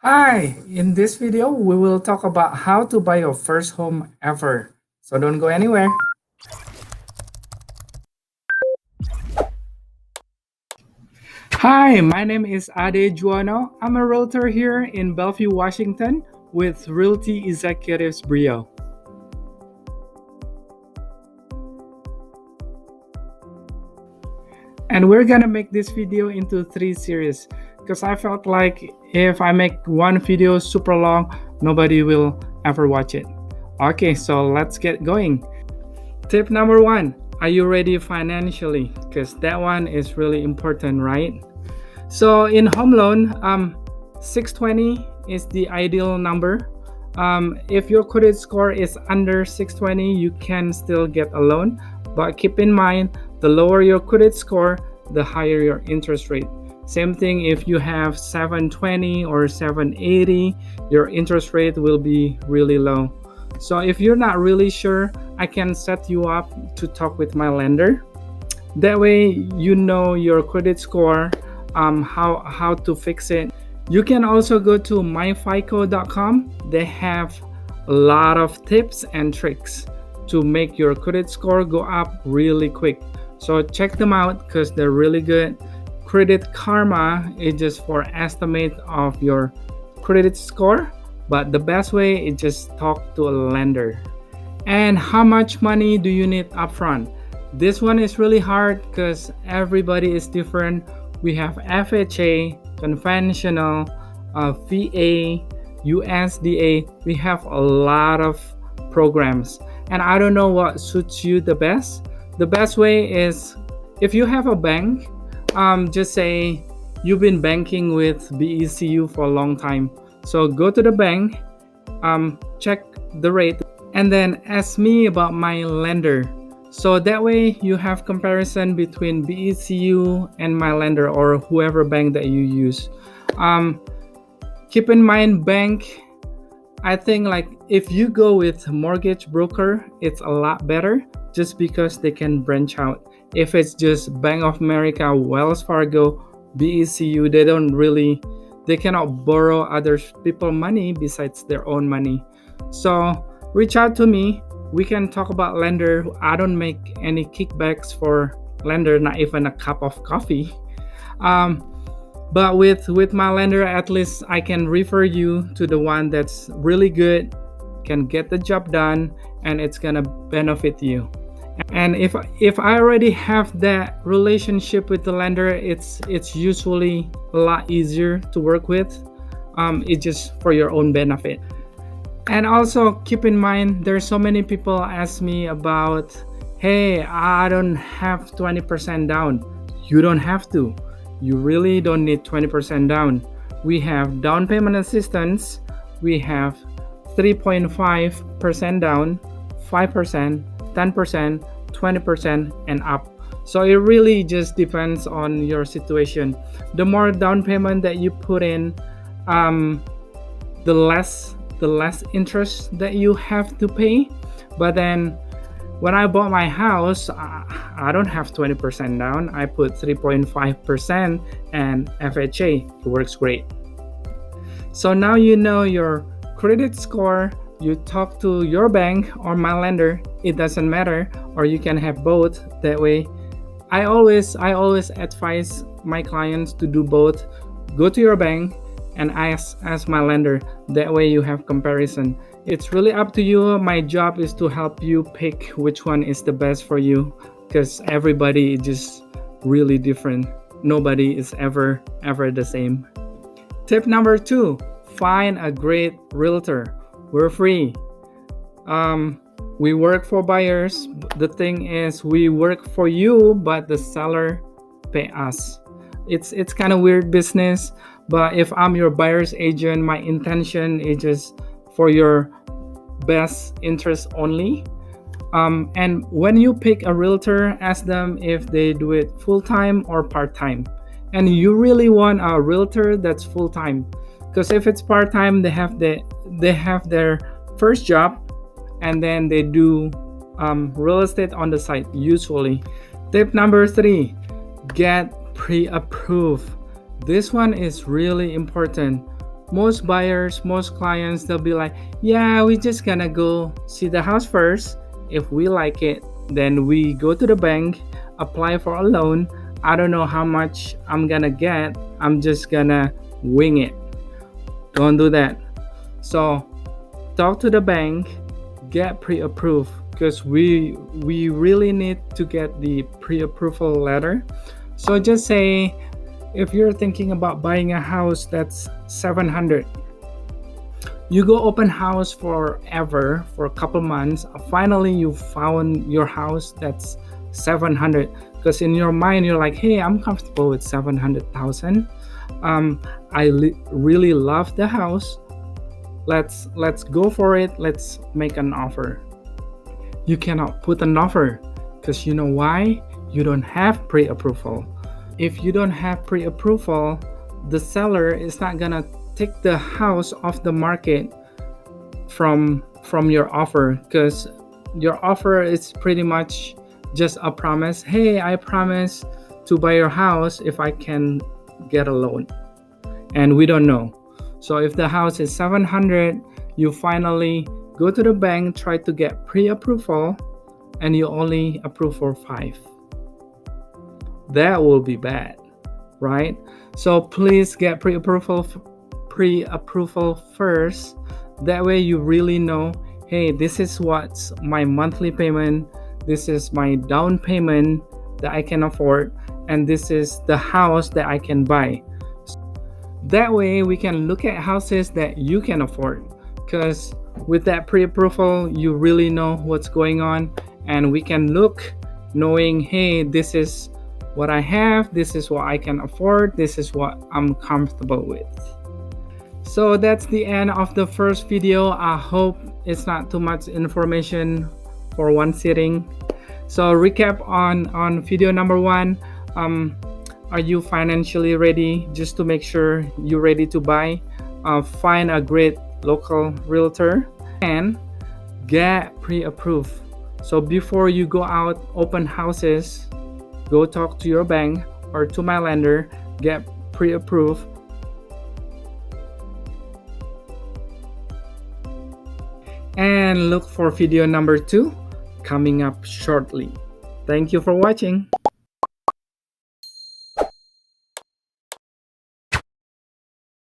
Hi, in this video, we will talk about how to buy your first home ever. So don't go anywhere. Hi, my name is Ade Juano. I'm a realtor here in Bellevue, Washington with Realty Executives Brio. And we're gonna make this video into 3 series because I felt like if I make one video super long, nobody will ever watch it. Okay, so let's get going. Tip number 1, are you ready financially? Because that one is really important, right? So in home loan, 620 is the ideal number. If your credit score is under 620, you can still get a loan, but keep in mind, the lower your credit score, the higher your interest rate. Same thing if you have 720 or 780, your interest rate will be really low. So if you're not really sure, I can set you up to talk with my lender. That way you know your credit score, how to fix it. You can also go to myfico.com. They have a lot of tips and tricks to make your credit score go up really quick. So check them out because they're really good. Credit Karma is just for estimate of your credit score, but the best way is just talk to a lender. And how much money do you need upfront? This one is really hard because everybody is different. We have FHA, conventional, VA, USDA. We have a lot of programs, and I don't know what suits you the best. The best way is if you have a bank, just say you've been banking with BECU for a long time. So go to the bank, check the rate, and then ask me about my lender. So that way you have comparison between BECU and my lender or whoever bank that you use. Keep in mind, bank, I think like if you go with mortgage broker, it's a lot better just because they can branch out. If it's just Bank of America, Wells Fargo, BECU, they cannot borrow other people money besides their own money. So reach out to me. We can talk about lender. I don't make any kickbacks for lender, not even a cup of coffee. But with my lender, at least I can refer you to the one that's really good, can get the job done, and it's gonna benefit you. And if I already have that relationship with the lender, it's usually a lot easier to work with. It's just for your own benefit. And also keep in mind, there's so many people ask me about, hey, I don't have 20% down. You don't have to. You really don't need 20% down. We have down payment assistance. We have 3.5% down, 5%, 10%, 20%, and up. So it really just depends on your situation. The more down payment that you put in, the less interest that you have to pay. But then when I bought my house, I don't have 20% down. I put 3.5% and FHA. It works great. So now you know your credit score. You talk to your bank or my lender. It doesn't matter, or you can have both. That way, I always advise my clients to do both. Go to your bank and ask my lender. That way you have comparison. It's really up to you. My job is to help you pick which one is the best for you because everybody is just really different. Nobody is ever the same. Tip number 2, find a great realtor. We're free. We work for buyers. The thing is, we work for you, but the seller pay us. It's kind of weird business, but if I'm your buyer's agent, my intention is just for your best interest only. And when you pick a realtor, ask them if they do it full-time or part-time. And you really want a realtor that's full-time, because if it's part-time, they have their first job and then they do real estate on the side usually. Tip number 3, get pre-approved. This one is really important. most buyers, most clients, they'll be like, yeah, we just gonna go see the house first. If we like it, then we go to the bank, apply for a loan. I don't know how much I'm gonna get. I'm just gonna wing it. Don't do that. So talk to the bank, get pre-approved, because we really need to get the pre-approval letter. So just say if you're thinking about buying a house that's 700, you go open house forever for a couple months, finally you found your house that's 700, because in your mind you're like, hey, I'm comfortable with 700,000. Really love the house. Let's go for it. Let's make an offer. You cannot put an offer because you know why? You don't have pre-approval. If you don't have pre-approval, the seller is not gonna take the house off the market from your offer, because your offer is pretty much just a promise. Hey, I promise to buy your house if I can get a loan. And we don't know. So if the house is 700, you finally go to the bank, try to get pre-approval, and you only approve for 5. That will be bad, right? So please get pre-approval first. That way you really know, hey, this is what's my monthly payment, this is my down payment that I can afford, and this is the house that I can buy. That way we can look at houses that you can afford, because with that pre-approval you really know what's going on, and we can look knowing, hey, this is what I have, this is what I can afford, this is what I'm comfortable with. So that's the end of the first video. I hope it's not too much information for one sitting. So recap on video number 1. Are you financially ready? Just to make sure you're ready to buy, find a great local realtor and get pre-approved. So before you go out open houses, go talk to your bank or to my lender, get pre-approved. And look for video number 2 coming up shortly. Thank you for watching.